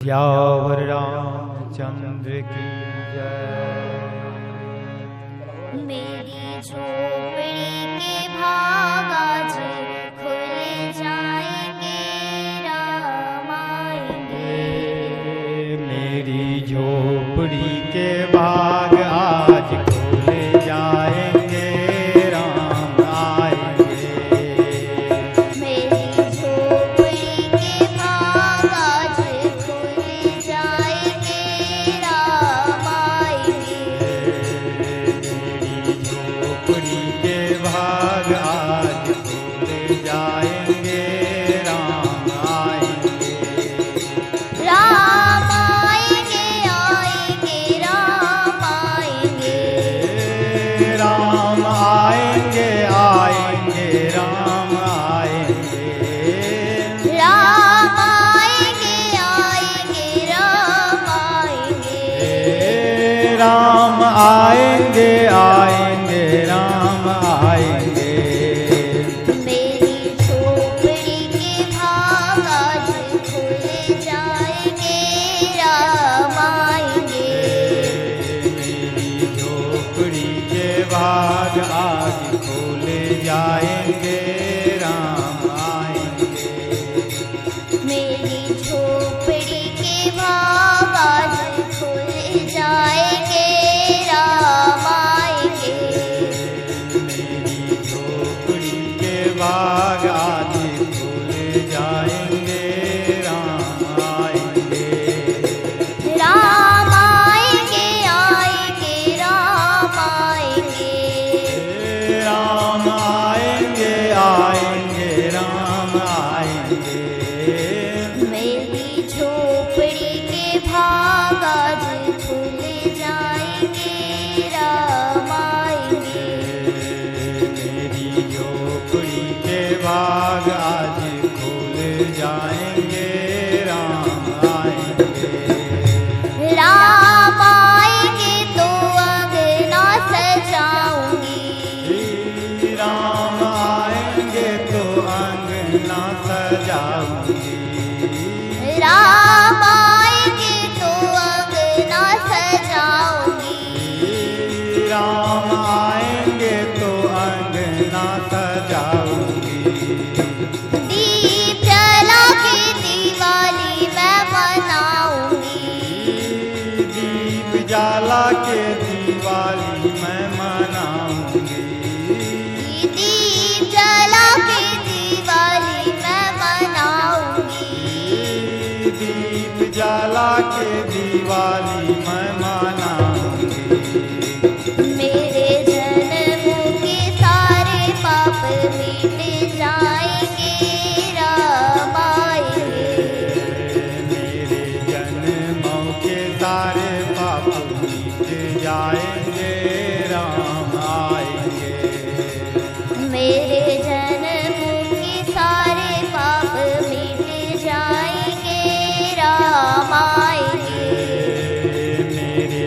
सियावर रामचंद्र की जय। मेरी झोपड़ी के भाग आज खुल जाएंगे, राम आएंगे। मेरी झोपड़ी के भाग आज खुल जाएंगे, राम आएंगे। मेरी झोपड़ी के भाग आज खुल जाएंगे, राम आएंगे। मेरी झोपड़ी के भाग आज खुल जाएंगे, राम आएंगे। राम आएंगे, आएंगे, राम आएंगे। राम आएंगे, आएंगे, राम आएंगे। राम आएंगे, आएंगे, राम आएंगे। राम आएंगे, आएंगे, राम आएंगे। मेरी झोपड़ी के भाग आज खुल जाएंगे, राम आएंगे। मेरी झोपड़ी के भाग आज खुल जाएंगे, राम आएंगे। मेरी झोपड़ी के भाग आज खुल जाएंगे, राम आएंगे। मेरी झोपड़ी के भाग आज खुल जाएंगे, राम आएंगे। राम आएंगे, आएंगे, राम आएंगे। राम आएंगे, आएंगे, राम आएंगे। मेरी झोपड़ी के भाग आज खुल जाएंगे, राम आएंगे। मेरी झोपड़ी के भाग आज खुल जाएंगे, राम आएंगे। राम आएंगे तो अंगना सजाऊंगी। राम आएंगे तो अंगना सजाऊंगी। राम आएंगे तो अंगना सजाऊंगी। राम आएंगे तो अंगना सजाऊंगी। दीप जला के दिवाली मैं मनाऊंगी। दीप जला के दिवाली मैं मनाऊंगी। दीप जला के दिवाली मैं मनाऊंगी। दीप जला के दिवाली मैं मनाऊंगी। मेरे जन्मों के सारे पाप मिट जाएंगे, राम आएंगे। मेरे जन्मों के सारे पाप मिट जाएंगे, राम आएंगे। मेरे जन्मों के सारे पाप मिट जाएंगे, राम आएंगे। मेरे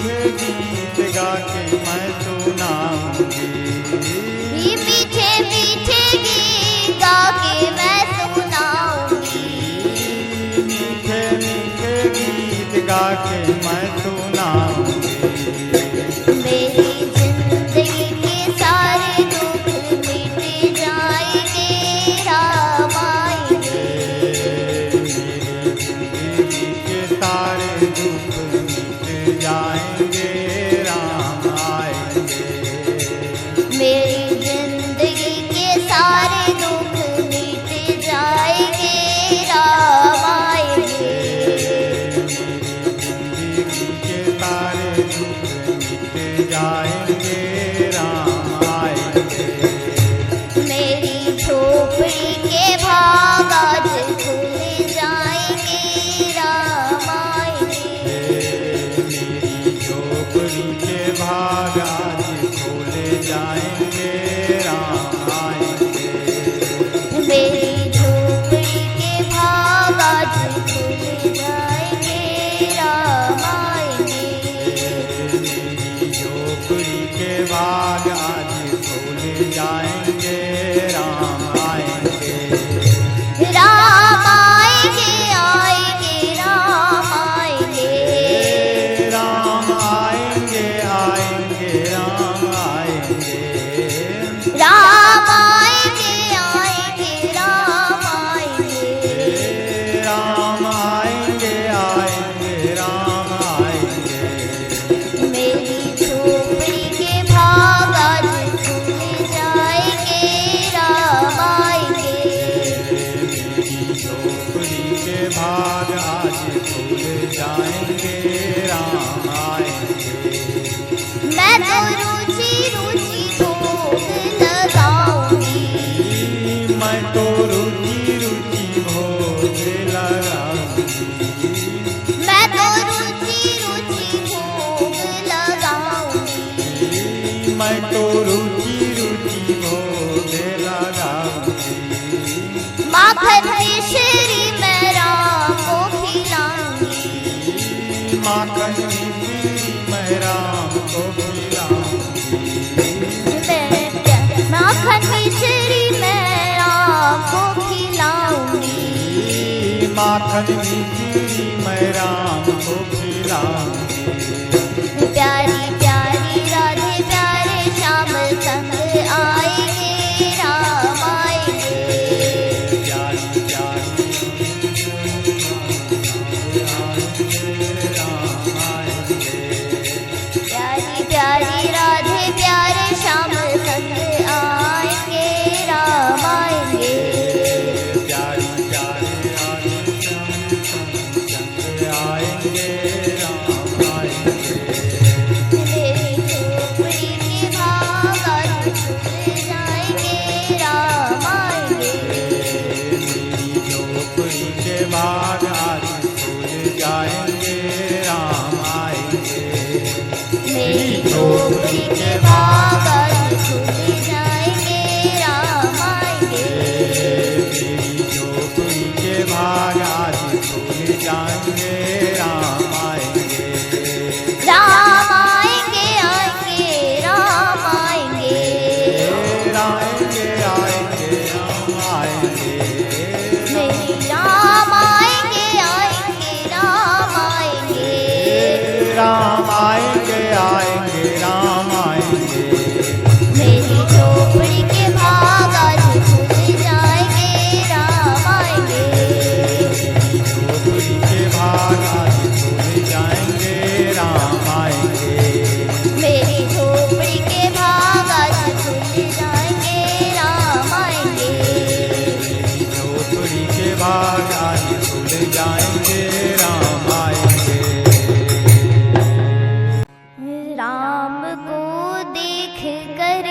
गीत गा के मैं सुनाऊंगी। ये मीठे मीठे गीत गा के मैं सुनाऊंगी। मीठे मीठे गीत गा के मैं सुनाऊंगी। मेरी जिंदगी के सारे दुख मिट जाएंगे, राम आएंगे। जिंदगी के सारे दुख मिट जाएंगे, राम आएंगे। मेरी जिंदगी के सारे दुख मिट जाएंगे, राम आएंगे। जिंदगी के सारे दुख मिट जाएंगे, राम आएंगे। मेरी झोपड़ी के भाग आज खुल जाएंगे, राम आएंगे। मेरी झोपड़ी के भाग आज खुल जाएंगे, राम आएंगे। मेरी झोपड़ी के भाग आज खुल जाएंगे, राम आएंगे। मेरी झोपड़ी के भाग आज खुल जाएंगे, राम आएंगे। राम आएंगे, आएंगे, राम आएंगे। राम आएंगे, आएंगे, राम आएंगे। राम आएंगे, आएंगे, राम आएंगे। राम आएंगे, आएंगे, राम आएंगे। मेरी झोपड़ी के भाग आज खुल जाएंगे, राम आएंगे। मेरी झोपड़ी के भाग आज खुल जाएंगे, राम आएंगे। मैं तो रुचि रुचि भोग लगाऊंगी। मैं तो रुचि रुचि भोग लगाऊंगी। मैं तो रुचि रुचि भोग लगाऊंगी। मैं तो रुचि रुचि भोग लगाऊंगी। माखन मिश्री मैं राम को खिलाऊंगी। माखन मिश्री मैं राम को खिलाऊंगी। माखन मिश्री मैं राम को खिलाऊंगी। माखन मिश्री मैं राम को खिलाऊंगी। प्यारी प्यारी राधे प्यारे श्याम संग आएंगे, राम आएंगे। प्यारी प्यारी राम आएंगे। प्यारी प्यारी राधे प्यारे श्याम संग आएंगे, राम आएंगे। प्यारी प्यारी राधे श्याम आएंगे, राम आएंगे। मेरी झोपड़ी के भाग आज खुल जाएंगे, राम आएंगे। मेरी झोपड़ी के भाग आज खुल जाएंगे, राम आएंगे। मेरी झोपड़ी के भाग आज खुल जाएंगे, राम आएंगे। मेरी झोपड़ी के भाग आज खुल जाएंगे, राम आएंगे। राम आएंगे, आएंगे, राम आएंगे। आएंगे, आएंगे, राम आएंगे। मेरे राम आएंगे, आएंगे, राम आएंगे। राम आएंगे, आएंगे, राम आएंगे। मेरी झोपड़ी के भाग आज खुल जाएंगे, राम आएंगे। झोपड़ी के भाग आज खुल जाएंगे, राम आएंगे। मेरी झोपड़ी के भाग आज खुल जाएंगे, राम आएंगे। झोपड़ी के भाग आज खुल जाएंगे, राम आएंगे। राम को देख कर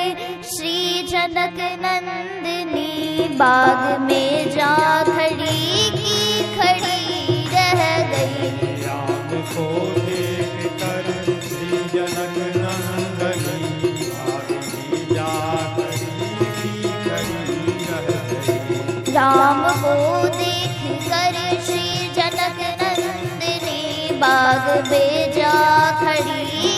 श्री जनक नंदिनी बाग में जा खड़ी की खड़ी रह गई। राम को देख कर श्री जनक नंदनी भाग में जा खड़ी रह गई। राम को देख कर श्री जनक नंदिनी बाग में जा खड़ी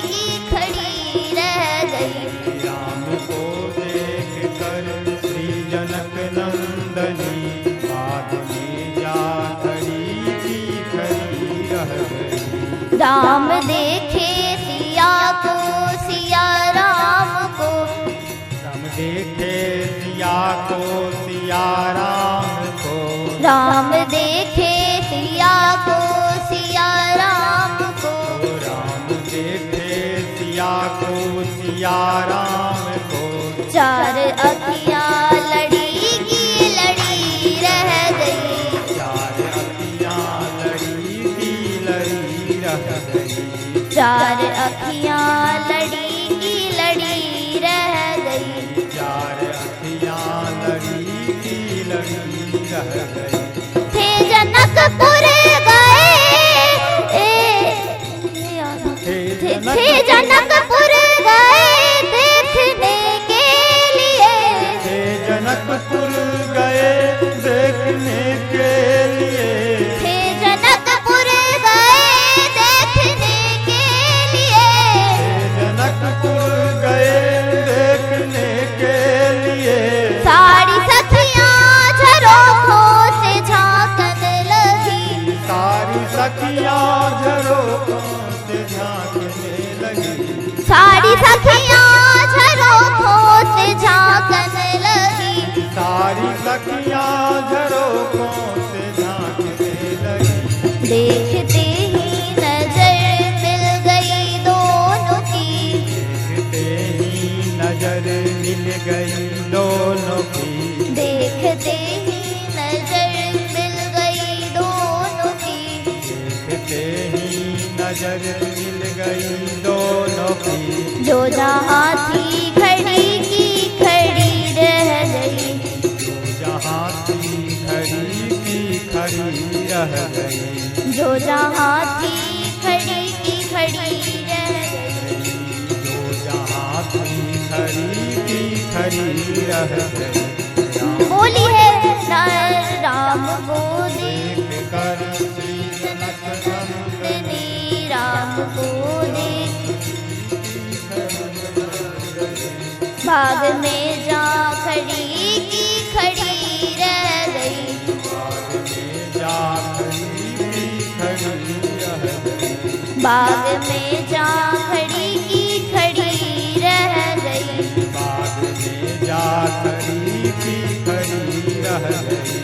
देखे सिया को सिया राम को। चार अखियाँ लड़ी की लड़ी रह गई। चार अखियाँ लड़ी की लड़ी रह गई। चार अखियाँ लड़ी की लड़ी रह गई। चार अखियाँ लड़ी की लड़ी रह गई। थे जनकपुर गए, थे जनकपुर गए देखने के लिए। थे जनकपुर गए देखने के लिए। थे जनकपुर गए देखने के लिए। थे जनकपुर गए देखने के लिए। सारी सखियाँ झरोखों से झांकने लगी। सारी सखियाँ झरोखों से झांकने लगी। सारी सखियाँ झरोखों से झांकने लगी। सारी सखियाँ झरोखों से झांकने लगी। देखते ही नजर मिल गई दोनों की। देखते ही नजर मिल गई दोनों की। देखते ही नजर मिल गई दोनों की। देखते ही नजर मिल गई दोनों की। जो जहाँ थी खड़ी की खड़ी रह गई। जो जहाँ थी खड़ी की खड़ी रह गई। जो जहाँ थी खड़ी की खड़ी रह गई। जो जहाँ थी खड़ी की खड़ी रह गई। बोली है राम को देख कर श्री जनक देखने, राम को देख बाग में जा खड़ी की खड़ी रह गई। बाग में जा खड़ी की खड़ी रह गई। बाग में जा खड़ी की खड़ी रह गई। बाग में जा खड़ी की खड़ी रह गई।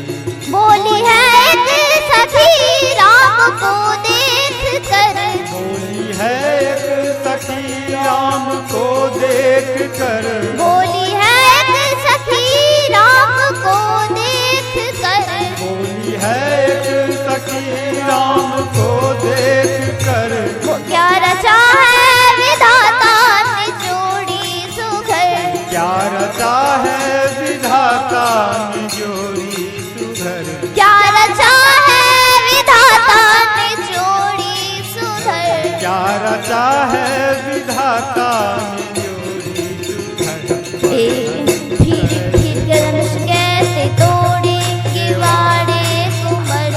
बोली है एक सखी राम को देख कर। बोली है एक सखी राम को देख कर। बोली है एक सखी राम को देख कर। बोली है एक सखी राम को देख कर। वो क्या रचा है विधाता ने जोड़ी सुघर। क्या रचा है विधाता ने जोड़ी सुघर। क्या रचा है विधाता ने जोड़ी सुघर। क्या रचा है विधाता ने जोड़ी सुघर। फिर धनुष कैसे तोड़ेंगे वारे कुमर।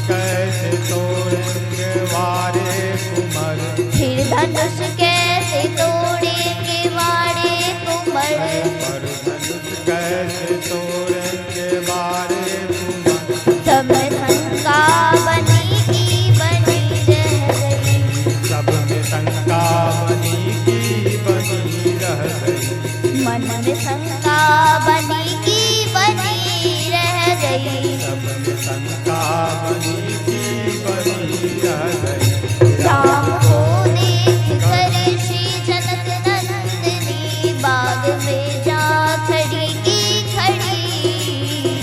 कैसे तोड़ेंगे वारे कुमर। फिर धनुष कैसे तोड़ेंगे वारे कुमर। धनुष कैसे तोड़ेंगे वारे कुमर। सब में शंका बनी की बनी रह गई। सब में शंका बनी की बनी रह गई। मन में शंका बनी की बनी रह गई। सब में शंका बनी की बनी रह गई। राम को देख कर श्री जनक नंदिनी बाग में जा खड़ी की खड़ी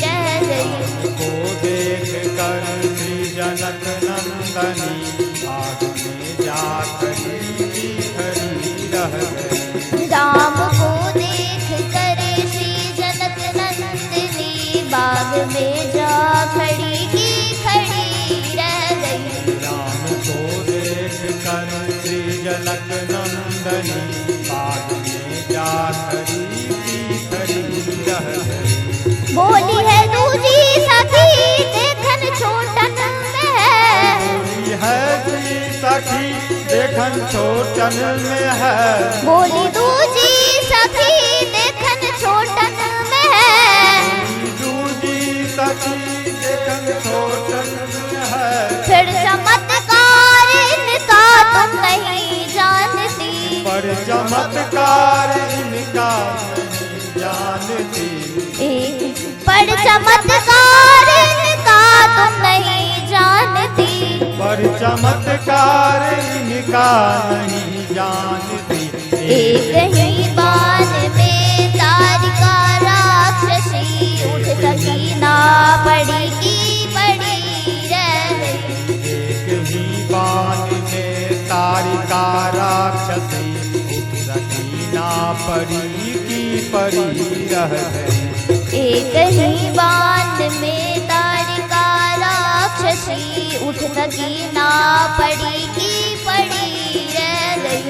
रह गई। को देख कर श्री जनक नंदनी बाग में जा खड़ी की खड़ी रह गई। राम को देख कर श्री जनक नंदिनी बाग में जा खड़ी की खड़ी रह गई। राम को देख कर श्री जनक नंदनी बाग में जा खड़ी की खड़ी रह गई। बोली है दूजी सखी देखन छोटन में है। बोली है जी सखी देखन छोटन में है। बोली दूजी सखी देखन छोटन में है। दूजी सखी देखन छोटन में है। फिर चमत्कार इनका तुम नहीं जानती। पर चमत्कार इनका नहीं जानती। पर चमत्कार इनका तुम नहीं जानती। पर चमत्कार इनका का नहीं जानती। एक ही बाण में तारिका राक्षसी, उठ सकी ना पड़ी की पड़ी रह गई। एक ही बाण में तारिका राक्षसी, उठ सकी ना पड़ी की पड़ी रह गई। एक ही बाण में तारिका राक्षसी, उठ सकी ना पड़ी की पड़ी रह गई।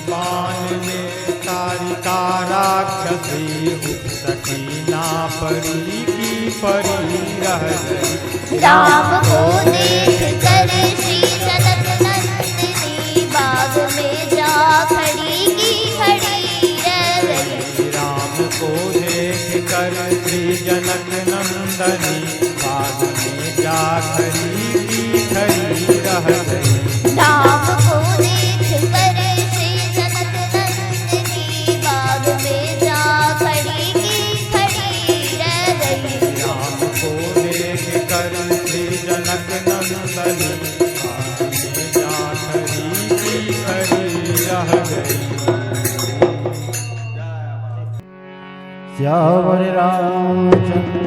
बाण में तारिका राक्षसी, उठ सकी ना पड़ी की पड़ी रह गई। राम को देख कर श्री जनक नंदिनी, बाग में जा खड़ी की खड़ी रह गई। राम को देख कर श्री जनक नंदनी, बाग में जा खड़ी की खड़ी रह गई। राम को देख कर श्री जनक नंदिनी, बाग में जा खड़ी की खड़ी रह गई। राम को देख कर श्री जनक नंदनी, बाग में जा खड़ी की खड़ी रह गई। श्यावर रामचंद्र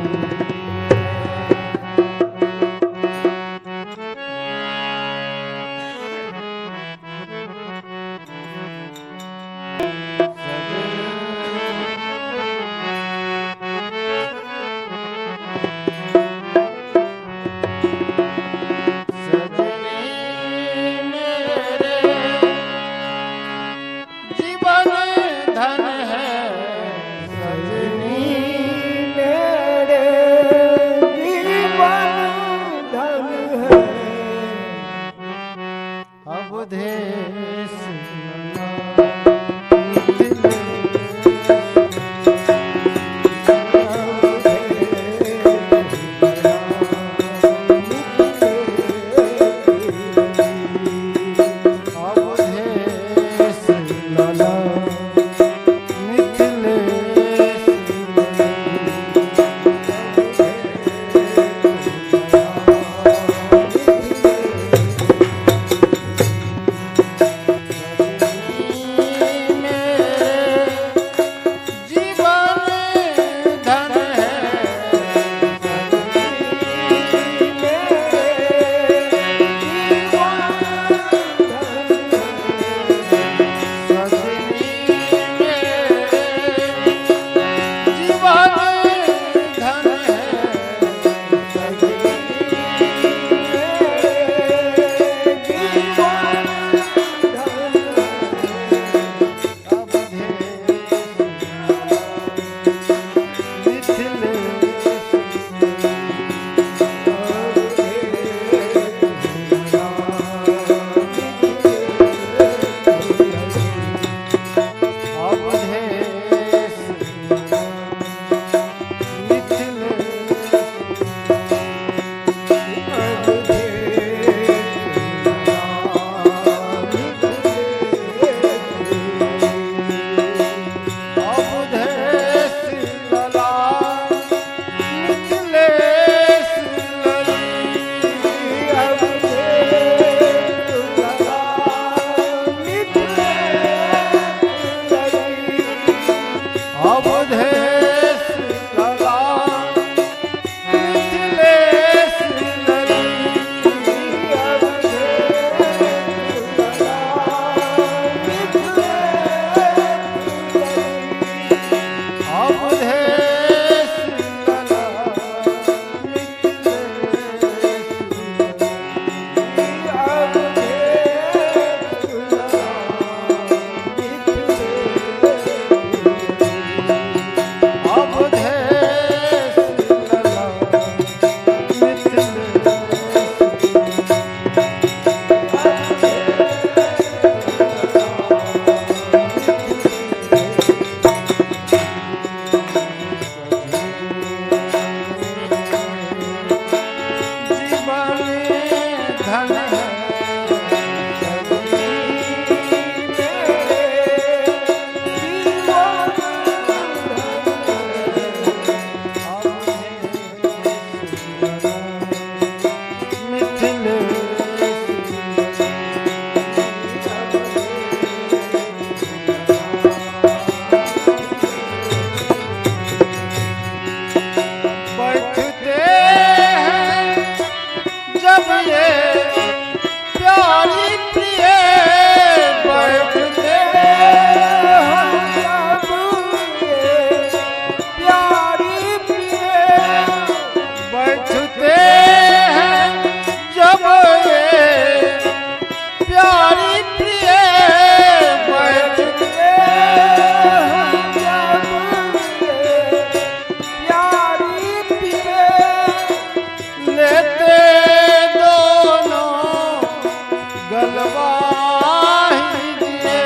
दिए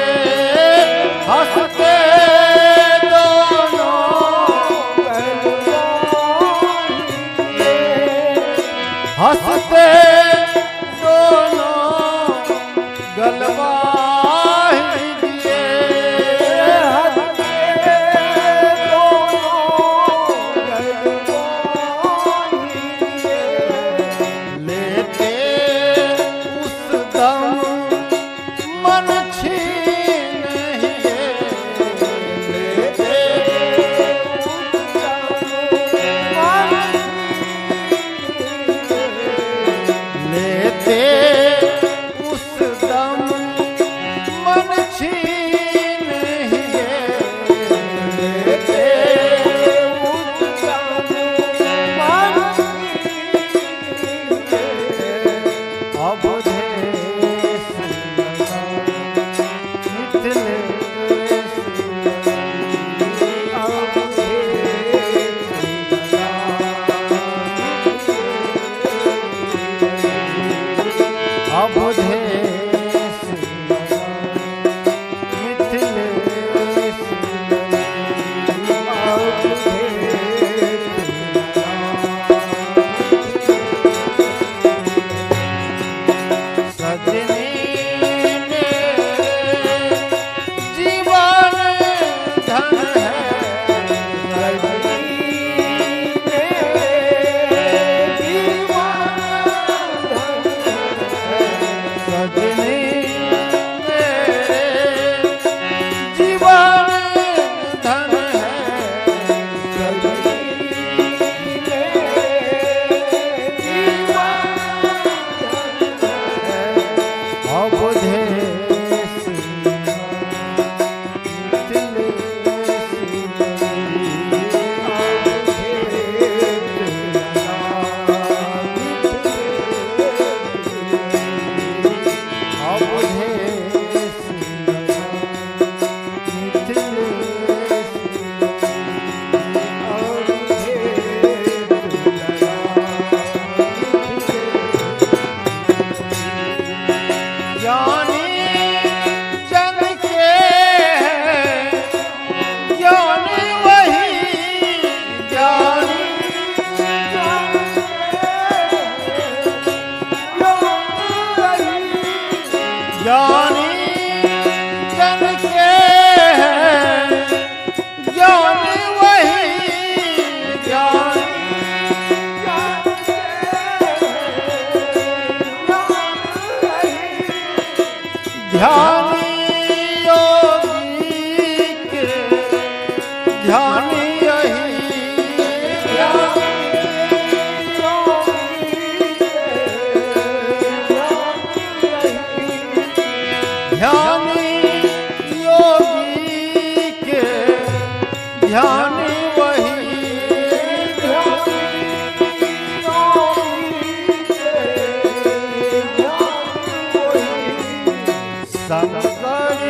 हंसते दोनों हंसते दोनों गलवाही दिए लेते उस दम मन छीन हिए लेते लेते उस दम मन छीन हिए लेते उस दम मन अब देश मिथिलेश अब देश मिथिलेश सजनी जीवन धन है सजनी जीवन धन है अब देश ज्ञानी जन के हैं ज्ञानी वही ज्ञानी ज्ञानी जन के हैं ज्ञानी वही ज्ञानी ध्यानी योगी के ध्यानी यही ध्यानी योगी के ध्यानी वही शंकर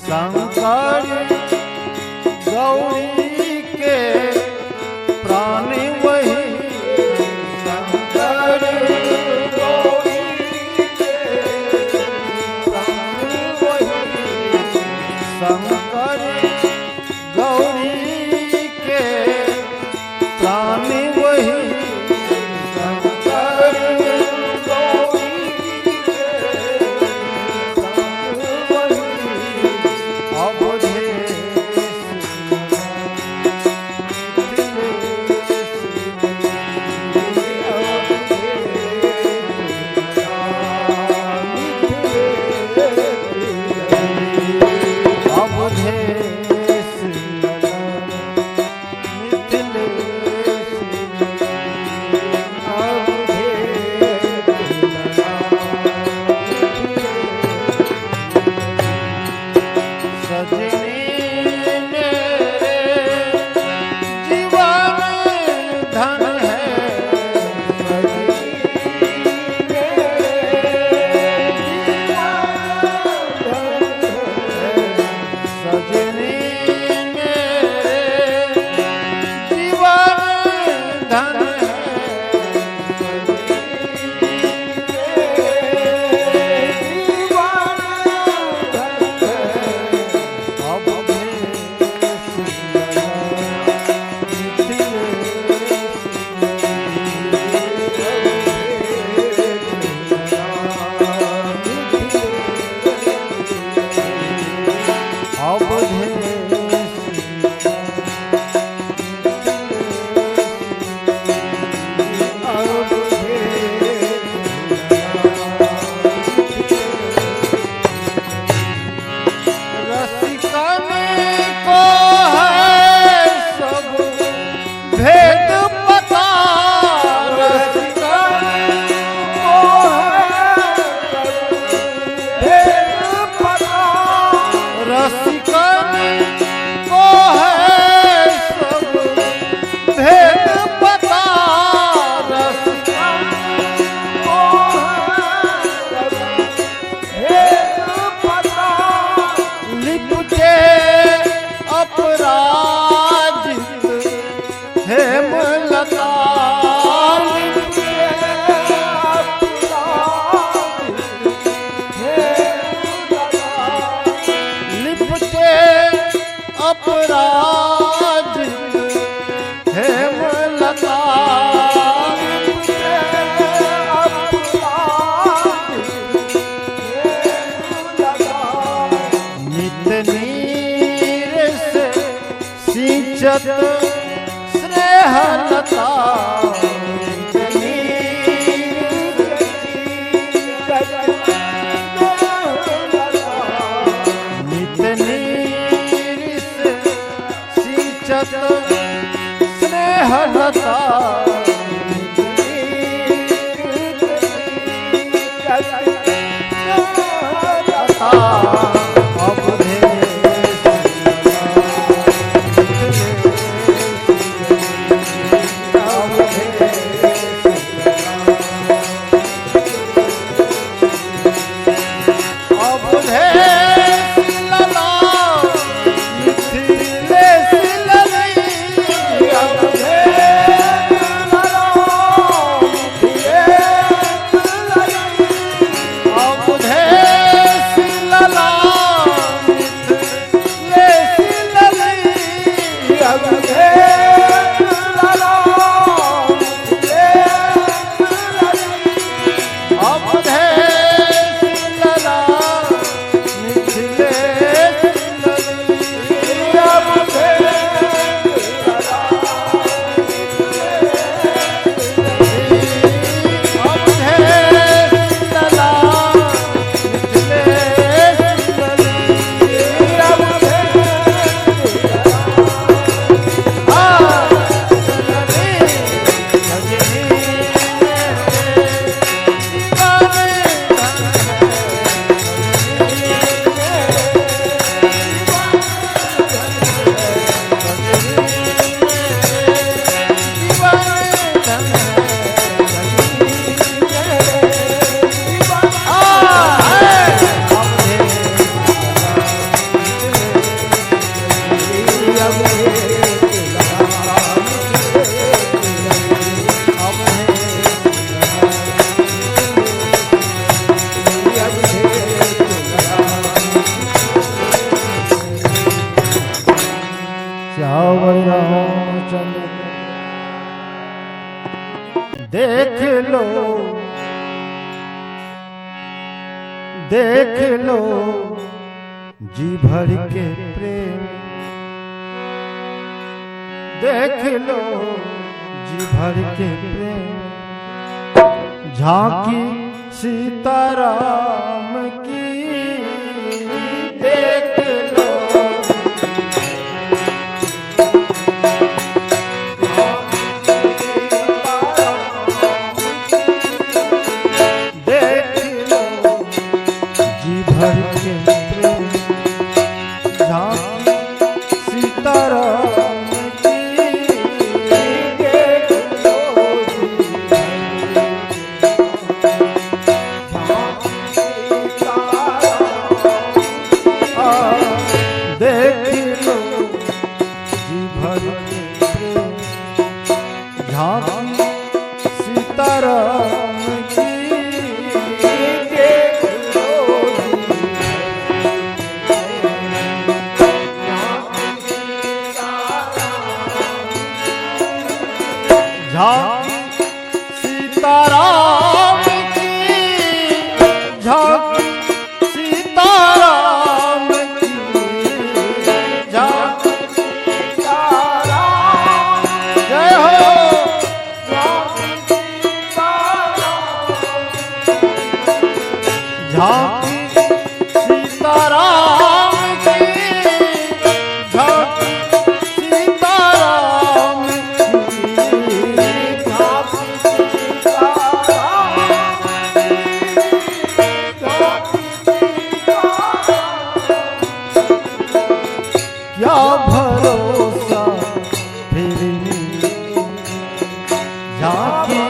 शंकर गौरी के प्राणी वही शंकर गौरी के प्राणी वही शंकर गौरी के प्राणी वही शंकर अब देश सिंचत स्नेहलता नित नीरिस सिंचत स्नेहलता देख लो जी भर के प्रेम, देख लो जी भर के प्रेम, झांकी सीताराम की देख लो। सीताराम की झांकी सीताराम की झांकी सीताराम जय हो झांकी सीताराम की झांकी सीताराम क्या भरोसा फिर झांकी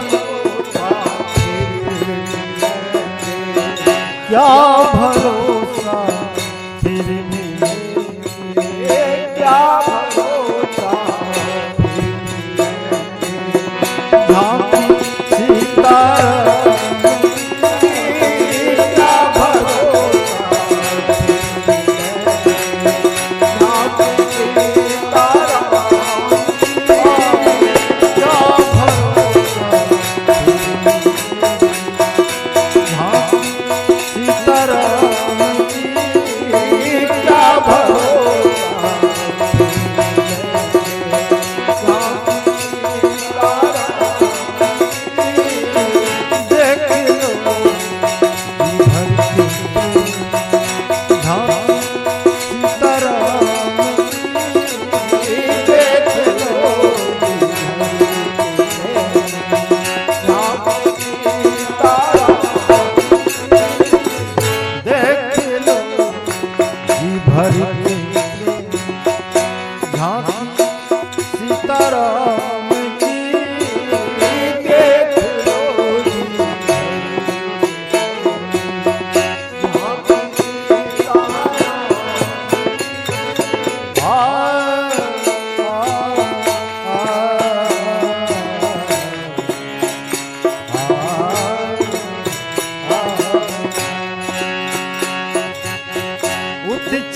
क्या भरोसा फिर क्या भरोसा झांकी सीताराम क्या भरोसा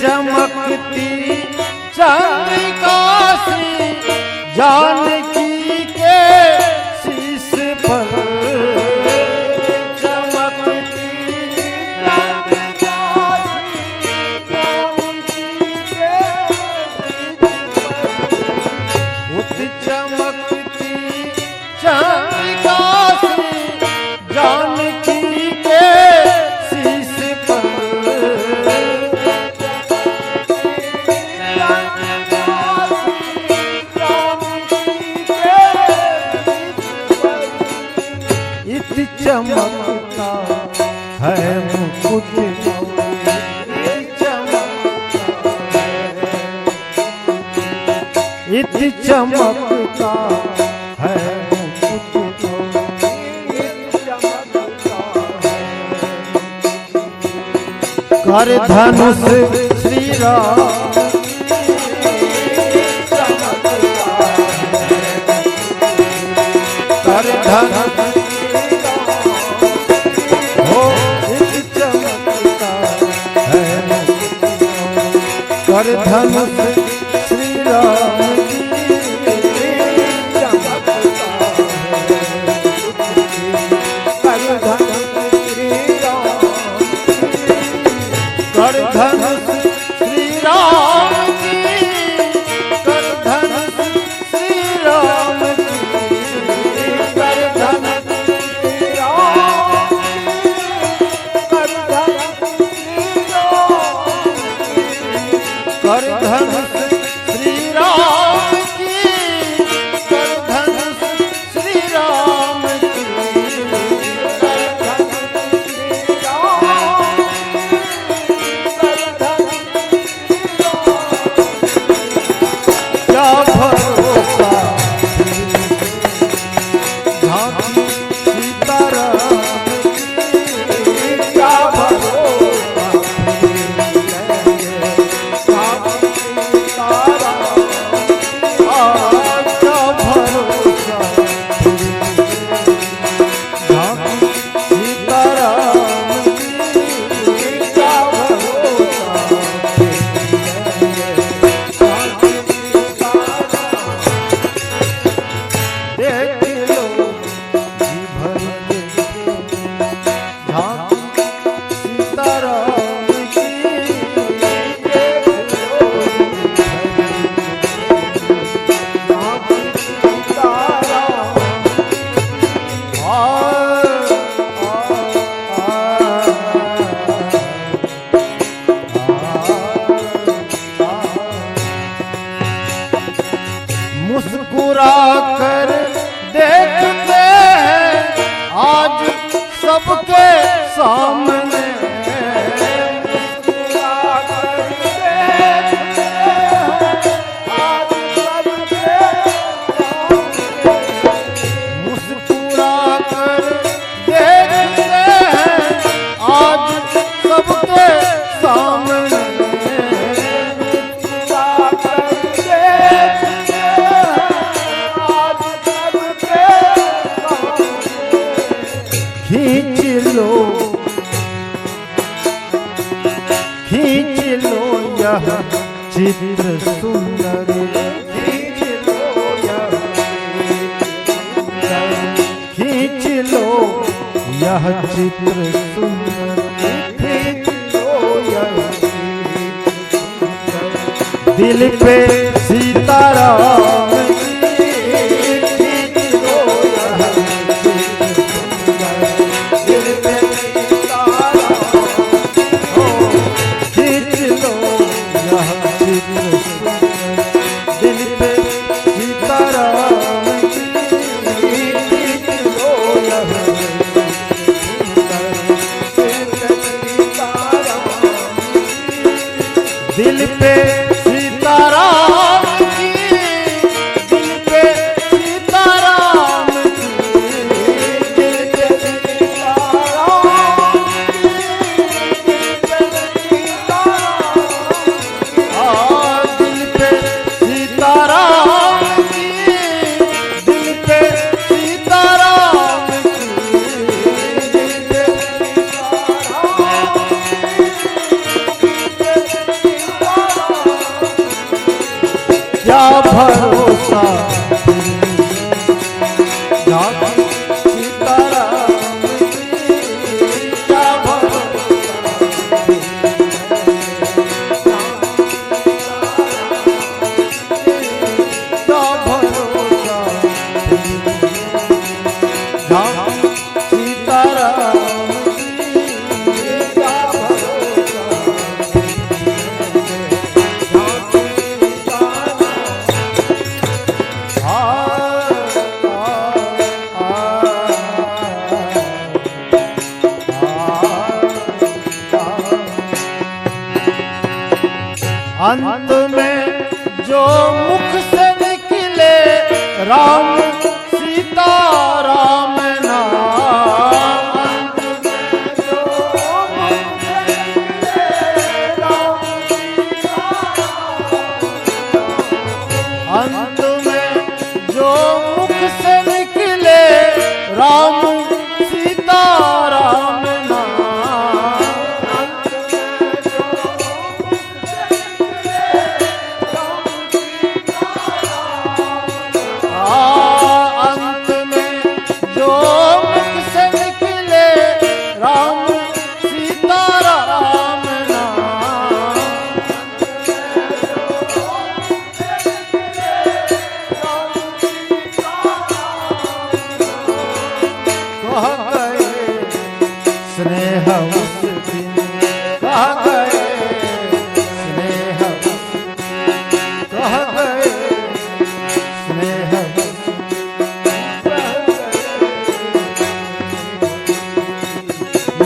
चमकती चंद्रिका सी जानकी के शीश पर चमकती चंद्रिका सी जानकी के उत चमकती चंद्रिका सी जानकी के शीश पर चमकता है मुकुट इति चमकता है मुकुट कर धनुष श्री राम कर धनुष कर धनुष श्री राम कर धनुष श्री राम कर धनुष श्री राम कर धनुष श्री राम कर धनुष श्री राम की कर धनुष श्री राम की कर धनुष श्री राम कर धनुष क्या भरोसा झांकी सीताराम क्या भरोसा मुस्कुरा कर देखते हैं आज सबके सामने मुस्कुरा कर देखते हैं आज सबके सामने मुस्कुरा कर देखते हैं आज सबके सामने खींच लो यह चित्र सुंदर खींच लो यह खींच लो यह चित्र सुंदर खींच लो यह दिल पे सीताराम दिल पे सीताराम की दिल पे सीताराम की दिल पे सीताराम दिल पे सीताराम की दिल पे सीताराम की क्या भरोसा झांकी सीताराम की, क्या भरोसा क्या भरोसा झांकी सीताराम की, क्या भरोसा अंत में जो मुख से निकले राम सीता राम नाम, अंत में जो मुख से निकले राम सीता राम, अंत में जो मुख से निकले राम सीता राम नाम, अंत में जो मुख से निकले राम सीता राम नाम, कह गए स्नेह उस दिन, कह गए स्नेह कह गए स्नेह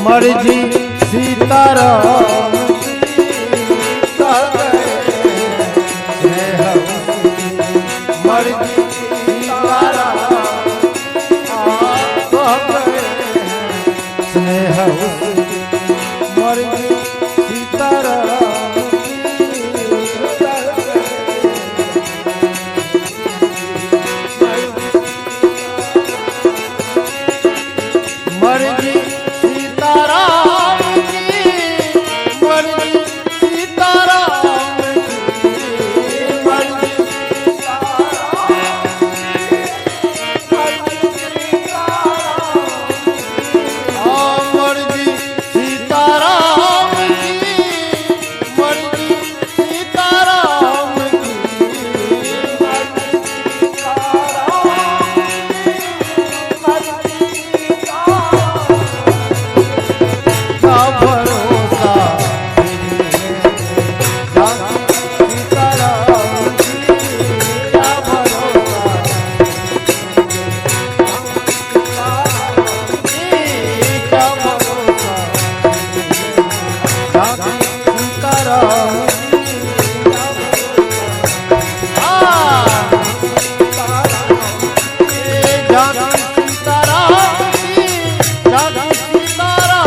मर्जी सीताराम की, कह गए स्नेह मर्जी सीताराम, कह गए स्नेह मर्जी सीताराम की, मर्जी सीताराम की, मर्जी सीताराम की, मर्जी मर्जी सीताराम की, मर्जी सीताराम क्या भरोसा झांकी सीताराम की, क्या भरोसा क्या भरोसा झांकी सीताराम झांकी सीताराम की, झांकी सीताराम की,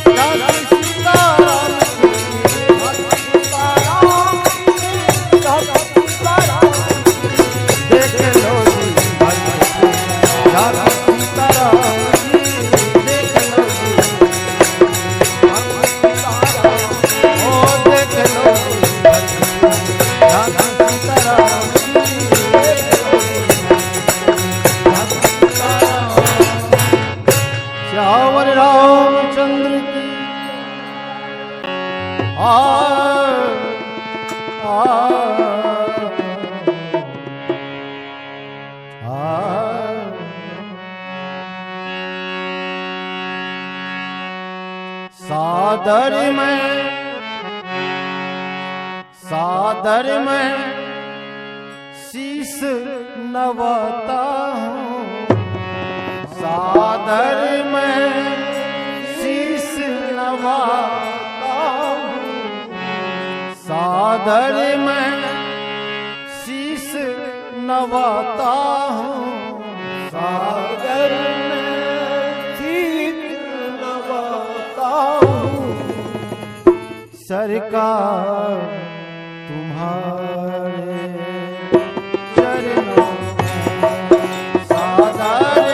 झांकी सीताराम की, झांकी सीताराम की, देख लो जी झांकी सीताराम की, देख लो जी ओ देख लो झांकी सीताराम श्यावर रामचंद्र की सादर में शीश नवाता हूँ, सादर में शीश नवाता हूँ, सादर में शीश नवाता हूँ, सादर में शीश नवाता हूँ, सरकार तुम्हारे चरणों सादर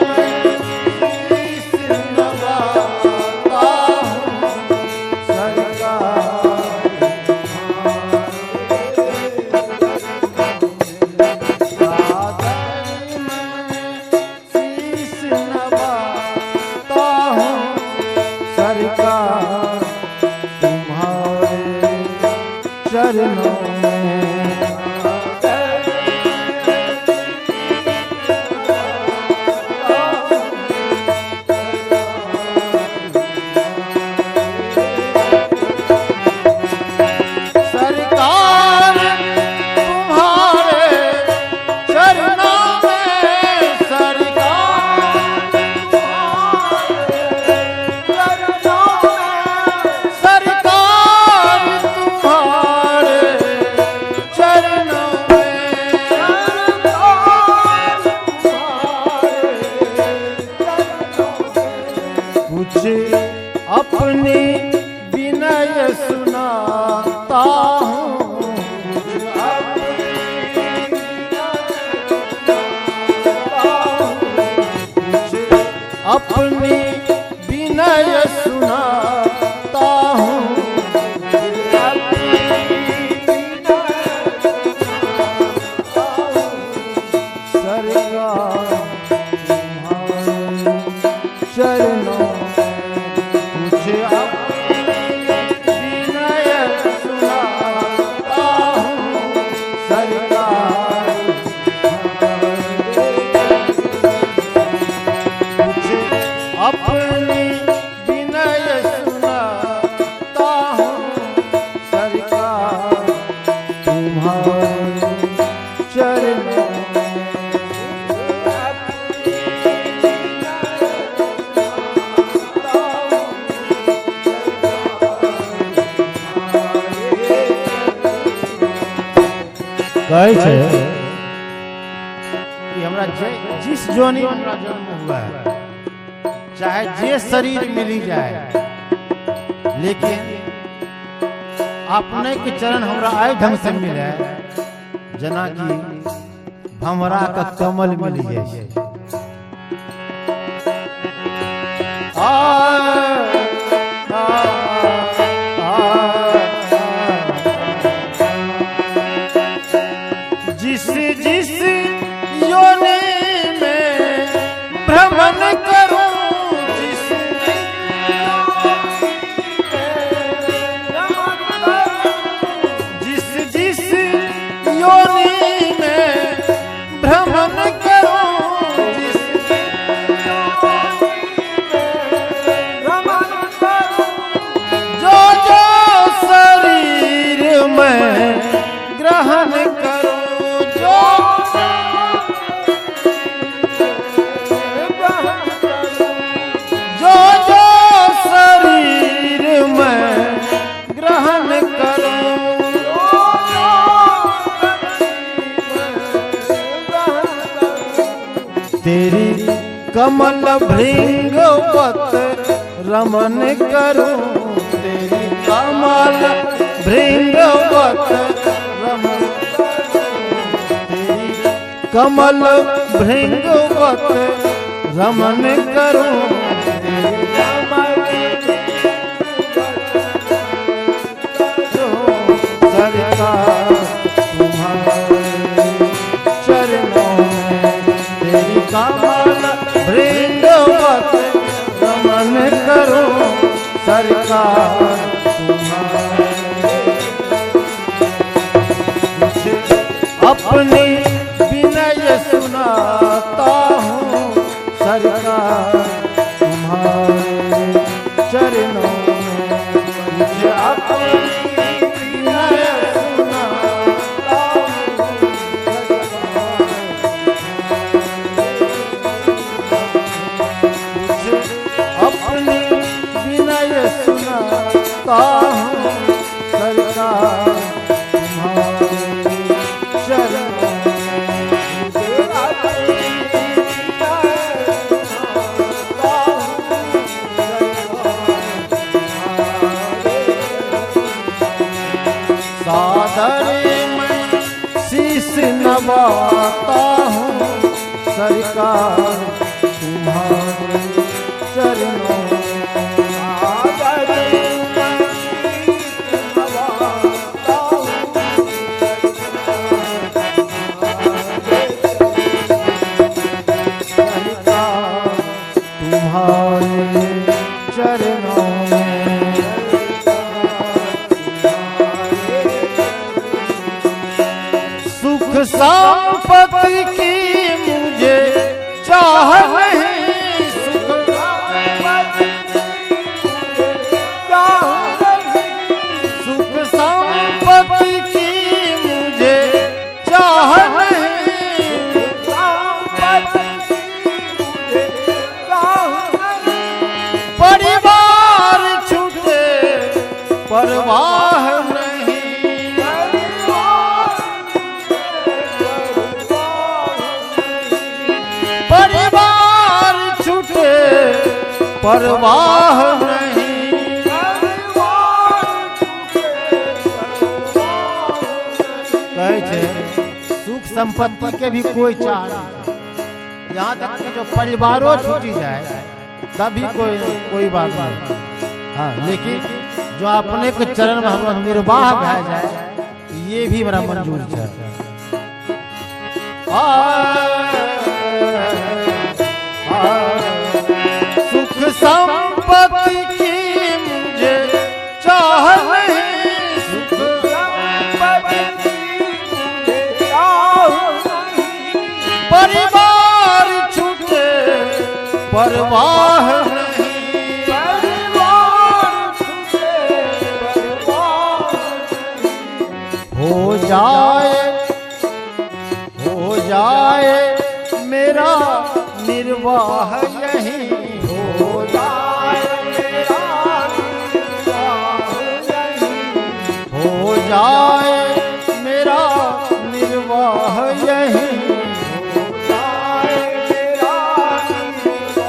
में शीश अपनी विनय सुनाता हूँ सरकार तुम्हारे चरणों कुछ विनय सुनाता हूँ सरकार अपनी विनय सुनाता हूँ सरकार तुम्हारे चरणों कहै छै कि हमरा जिस जोनी में हमरा जन्म हुआ है, चाहे जे शरीर मिली जाए, लेकिन अपने के चरण हमरा आय ढंग से मिले जना कि भंवरा का कमल मिली जाए। जिस जिस योनि में भ्रमण करूं जिस जिस योनि में भ्रमण करूं जिस जो जो शरीर में ग्रहण करूं जो जो शरीर में ग्रहण करूं तेरी कमल भृंगवत रमन करूं तेरी कमल भृंगवत रमन कमल भृंगवत रमन करूं सरकार तुम्हारे चरणों में तेरी कमल भृंगवत रमन करूं सरकार तुम्हारे अपनी विनय सुनाता हूँ सरकार तुम्हारे चरणों में मुझे अपनी विनय सुनाता हूँ मुझे अपनी विनय सुनाता हूँ सरकार तुम्हारे चरणों सादर में शीश नवाता हूँ सरकार तुम्हारे चरणों तुम्हारे चरणों में सुख संपत्ति की मुझे चाह नहीं सुख संपत्ति की मुझे चाह नहीं परिवार छूटे परवाह नहीं परिवार छूटे परवाह नहीं कहै छै सुख संपत्ति के भी कोई चाह नहीं, यहाँ तक कि जो परिवारों छूटी जाए तभी कोई बात नहीं। हाँ, लेकिन जो अपने के चरण में हम निर्वाह भय जाए ये भी मेरा मंजूर है। सुख संपत्ति की मुझे चाह नहीं, सुख संपत्ति की मुझे चाह नहीं, परिवार छूटे परवाह नहीं, परिवार छूटे परवाह नहीं। हो जाए मेरा निर्वाह यहीं, हो जाए मेरा निर्वाह यहीं, हो जाए मेरा निर्वाह यहीं, हो जाए मेरा निर्वाह,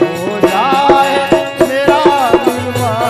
हो जाए मेरा निर्वाह यहीं।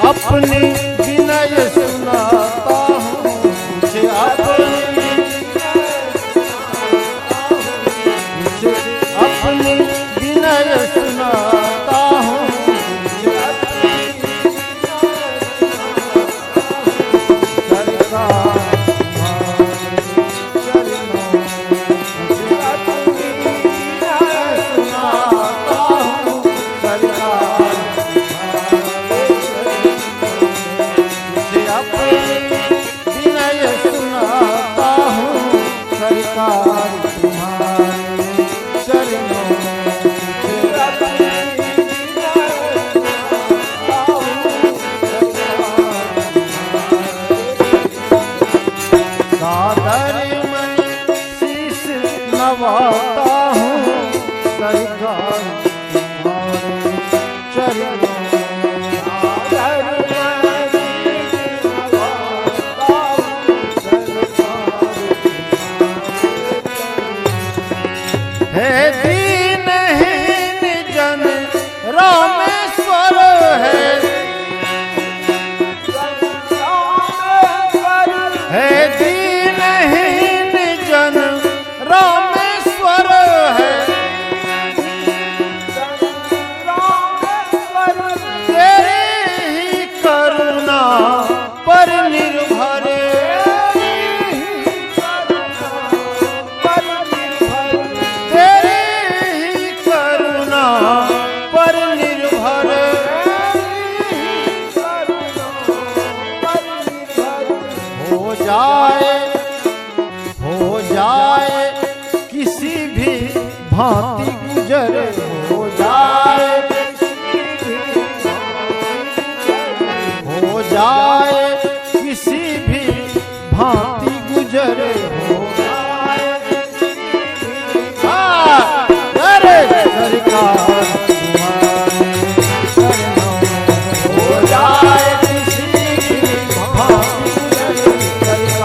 अपनी विनय सुनाता हूँ, मुझे अपनी विनय सुनाता हूँ, नवाता हूँ सरकार तुम्हारे चरणों है दीनहीन जन रामेश्वर है दीनहीन जन रामेश्वर है, तेरी ही करुणा पर निर्भर, तेरी ही करुणा पर निर्भर, हो जाए किसी भी भांति गुजर, हो जाए किसी भी भांति गुजर, हो जाए अरे सरकार तुम्हारे चरणों में, हो जाए किसी भी भांति गुजर, सरकार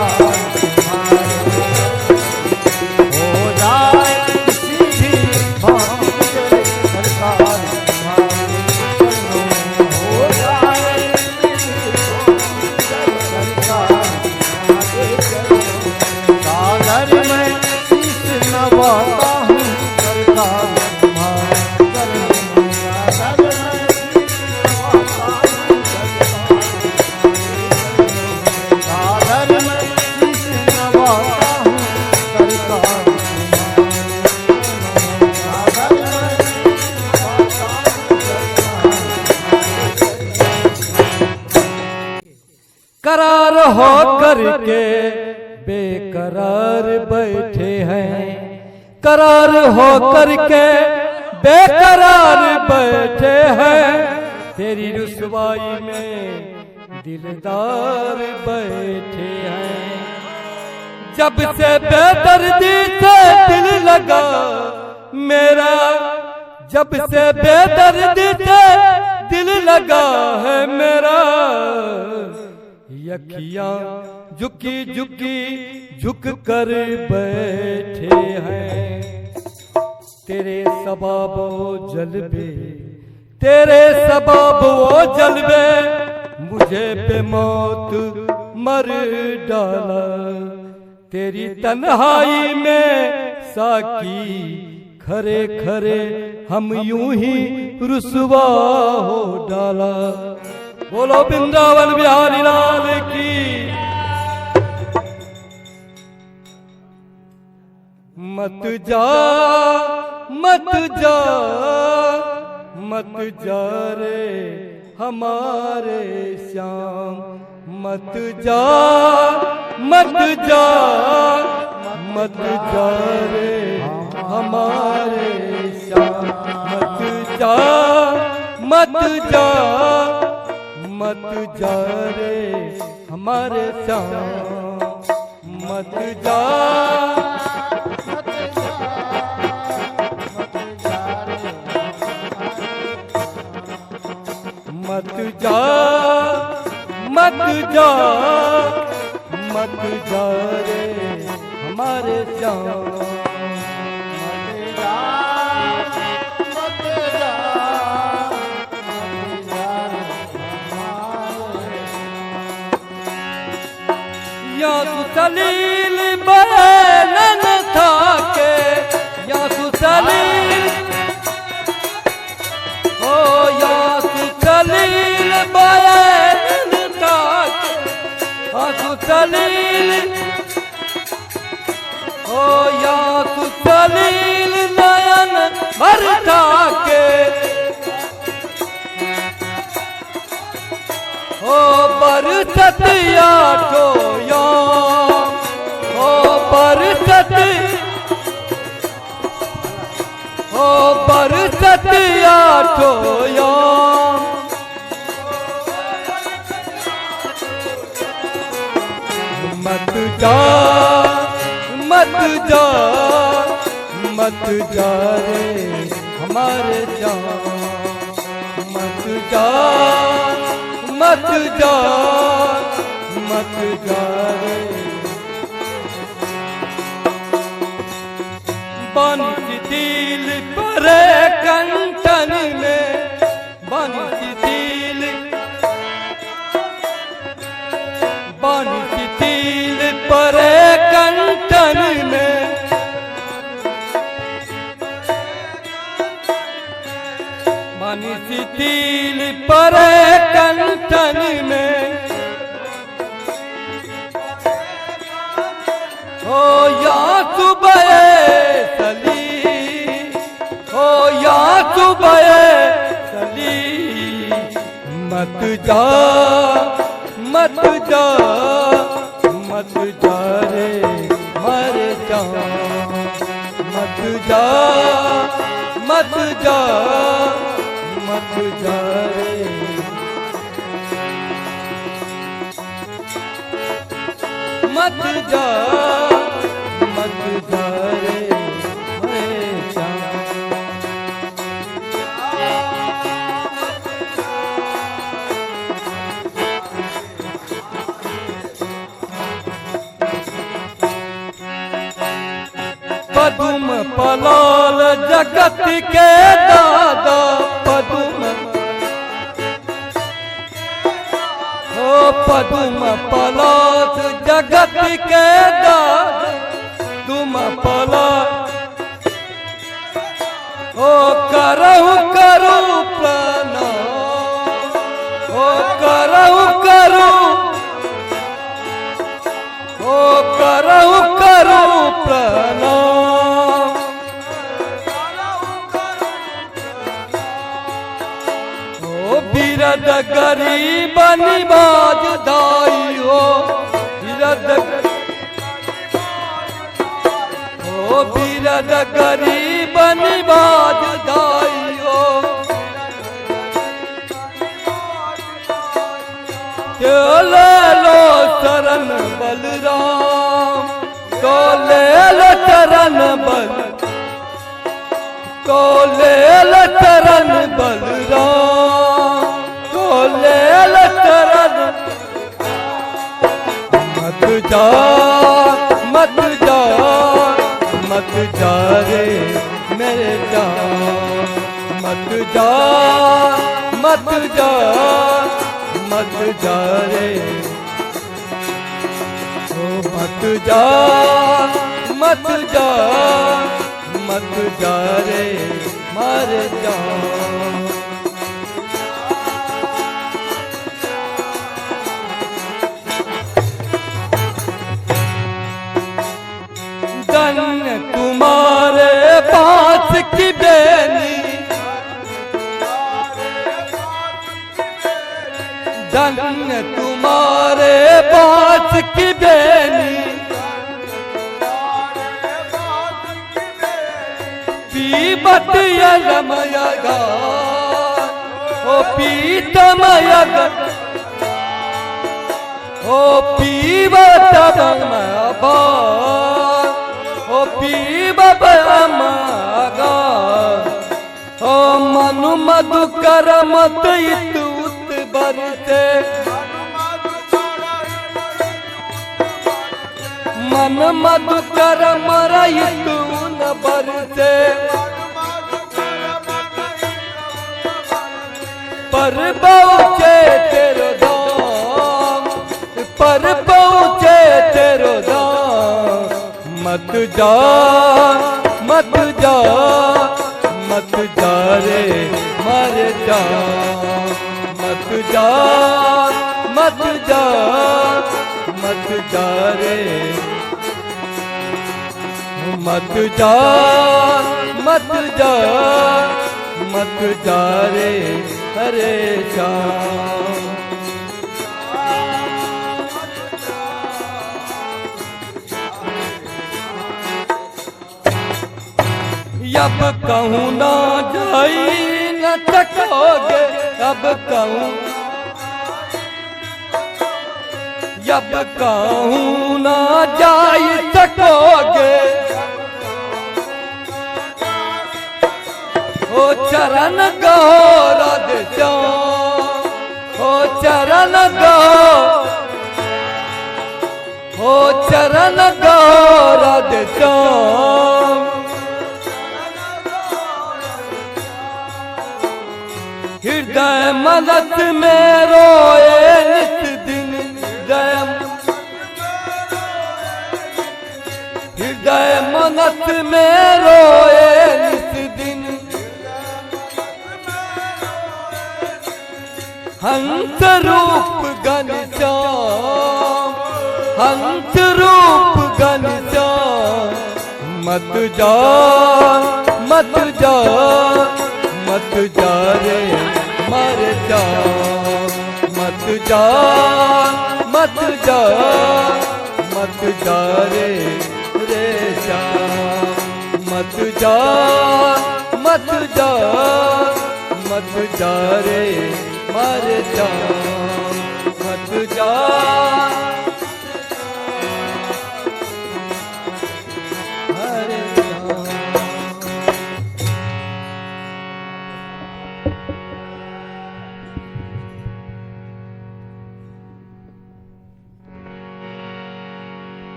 हो जाए किसी भी भांति गुजर, सरकार हो जाए किसी भी भांति गुजर, सरकार करके बेकरार बैठे हैं, करार हो करके बेकरार बैठे हैं। तेरी रुसवाई में दिलदार बैठे हैं। जब से बेदर्दी से दिल लगा मेरा, जब से बेदर्दी से दिल लगा है मेरा, अखियां झुकी झुकी झुक कर बैठे हैं। तेरे सबब वो जलवे, तेरे सबब वो जलवे, मुझे पे मौत मर डाला। तेरी तन्हाई में साकी खरे खरे हम यूं ही रुसवा हो डाला। बोलो वृंदावन बिहारी लाल की। मत जा मत जा मत जा रे हमारे श्याम, मत जा मत जा मत जा रे हमारे श्याम, मत जा मत जा मत जा रे हमारे श्याम, मत जा मत जा मत जा मत जा रे हमारे श्याम, मत जा मत जा मत जा या सुसलील बरनन था के, या सुसलील ओ या सुसलील बरनन था के, या सुसलील ओ या सुसलील नयन भरता के, ओ बरसत आठो या, ओ बरसत, ओ बरसत आठो या, मत जा मत जा मत जा रे हमारे श्याम, मत जा मत जा मत जा रे। बांसी दिल पर कंटन में, बांसी दिल, बांसी दिल पर कंटन में, बांसी दिल पर कंटन में, ओ या सुबह सली, ओ या सुबह सली, मत जा मत जा मत जा रे हमारे श्याम, मत जा मत जा मत जा रे, मत जा मत जा रे हमारे श्याम। पदुम पलाल जगत के दादा, पदुम ओ पदुम पलाल जगत के दादा, तुम पला ओ करहु करू प्रणाम, ओ करहु करू, ओ करहु करू प्रणाम, बिरद गरीब निवाज दाई हो, ओ बीरद गरीब निवाज दाइयो ले लो शरण बलराम तो ले लो शरण बल तो ले लो शरण बलराम तो ले लो शरण मत जा मत जा मत जा रे मेरे जान मत जा मत जा मत जा रे ओ मत जा मत जा मत जा रे मारे जान धन्य तुम्हारे पास की बेनी धन्य तुम्हारे पास की बेनी पीबत यमयगा ओ पीतमयग ओ पीबत यमयगा ओ पीबत यमयगा ओ मनु मधुकर मत इतुत बरसे मन मधुकर मरइत न बरसे पर पहुँचे तेरो धाम पर पहुँचे तेरो धाम मत जा मत जा मत जा रे मर जा मत जा मत जा मत जा रे मत जा मत जा मत जा रे हरे श्याम अब कहूँ ना जाई न सकोगे अब कहूँ अब कहूँ ना जाई सकोगे ओ चरण गौरद श्याम ओ चरण ओ चरण गौरद श्याम हृदय मनस में रोए नित दिन हृदय मनस में रोए नित दिन हंस रूप घनश्याम हंस रूप घनश्याम मत जा मत जा मत जा रे मर जा मत जा मत जा मत जा रे रे श्याम मत जा मत जा मत जा रे मर जा मत जा हरे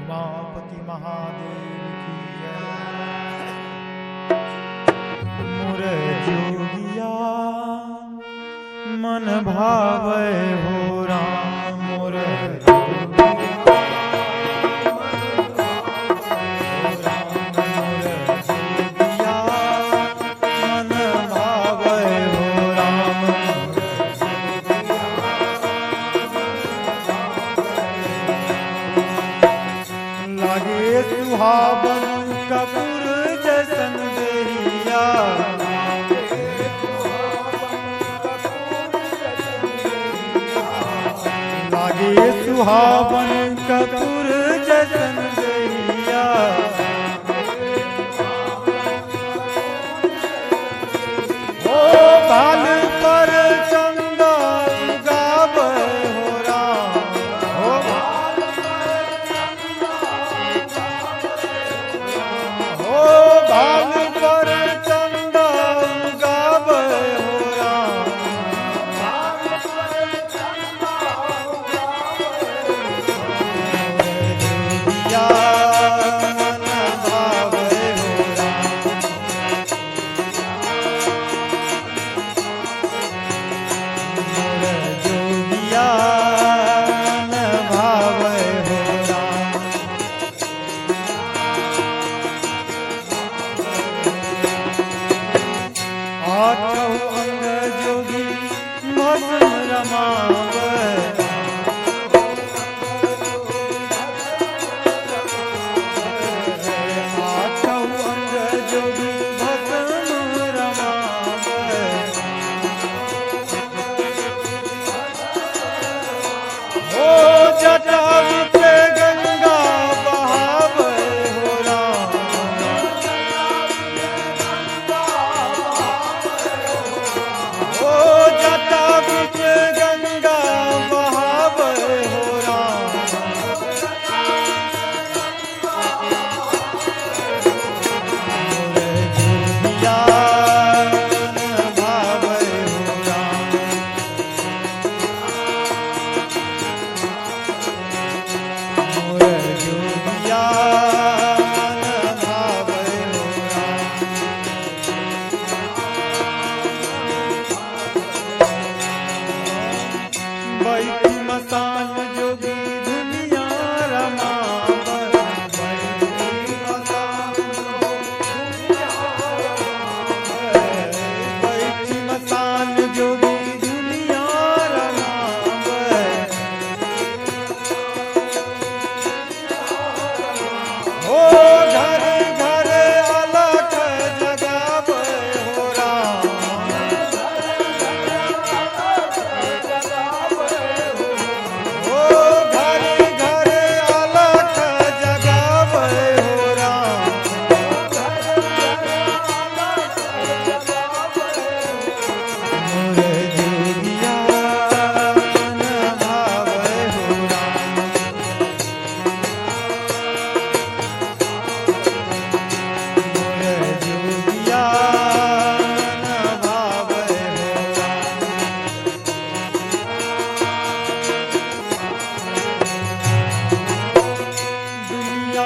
उमापति महादेव की जय। मोर जोगिया मन भावे हो राम मोर सुहावन कपूर जैसन देहिया लागे सुहावन कपूर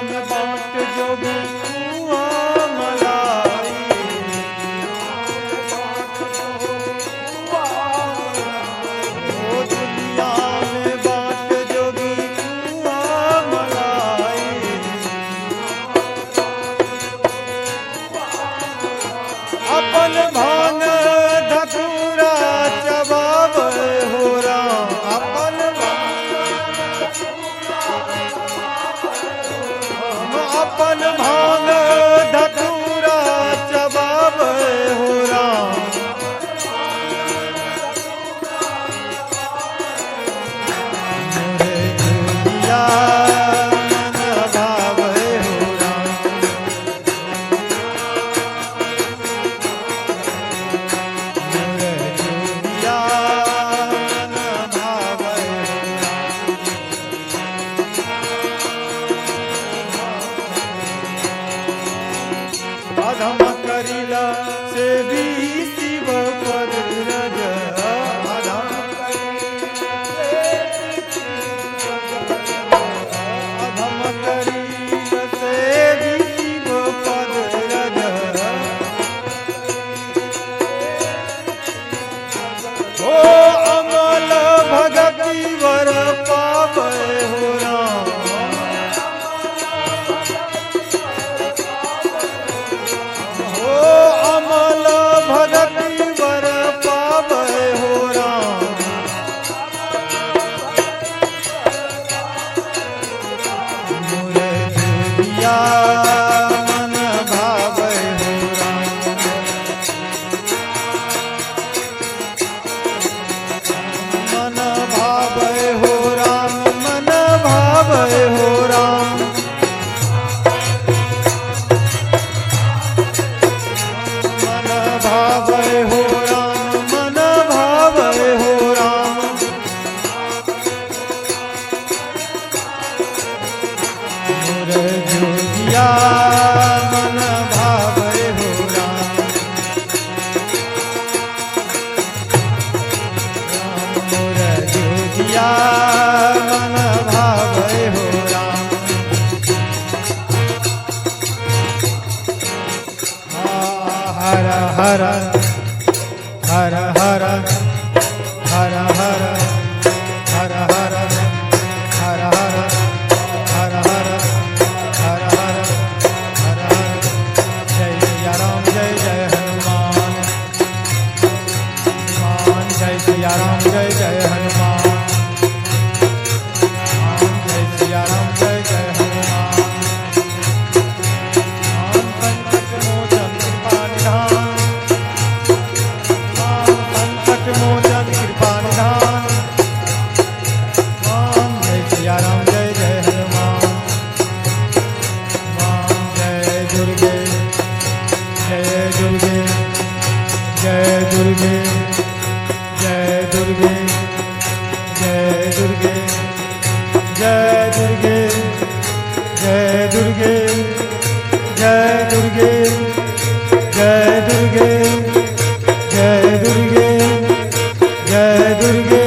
में बाट जोगी कुआं मलाई। ओ दुनिया में बाट जोगी कुआं मलाई। अपन भांग धतूरा चबावे हो राम। अपन अपन भांग धतूरा चबावे हो राम। मोरे जोगिया मन भावे हो राम। मोरे जोगिया मन भावे हो राम। अधम करिला से भी शिव पद रज। अधम करिला से भी शिव पद रज। ओ अमल भगति वर पावे हो राम। ओ अमल भगति वर पावे हो राम। मोरे जोगिया मन भावे हो राम। मन भावे हो राम। मन भावे हो राम। मन भावे हो राम। मन भावे हो राम। मोरे जोगिया मन भावे हो राम। मोरे जोगिया मन भावे हो राम। हर हर हर हर हर हर हर हर हर हर हर हर हर हर हर। जय सिया राम जय जय हनुमान। जय सिया राम जय जय हनुमान। जय सिया राम जय जय हनुमान। संकट मोचन कृपा निधान। संकट मोचन कृपा निधान। जय सिया राम जय जय हनुमान। जय दुर्गे जय दुर्गे जय दुर्गे जय दुर्गे जय दुर्गे जय दुर्गे जय दुर्गे जय दुर्गे जय दुर्गे जय दुर्गे जय दुर्गे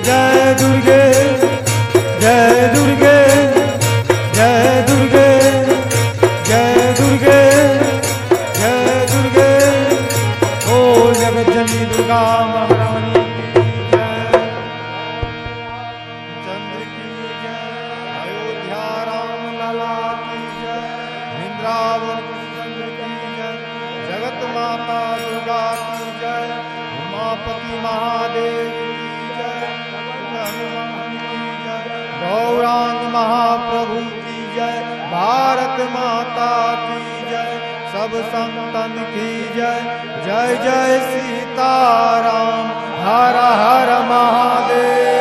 जय दुर्गे जय दुर्गे जय दुर्गे जय दुर्गे जय दुर्गे। ओ जगत जननी दुर्गा महारानी की जय। चंद्र की जय। अयोध्या राम लला की जय। वृंदावन चंद्र की जय। जगत माता दुर्गा की जय। उमापति महादेव की जय। हनुमान की जय। गौरांग महाप्रभु की जय। भारत माता की जय। सब संतन की जय। जय जय सीताराम। हर हर महादेव।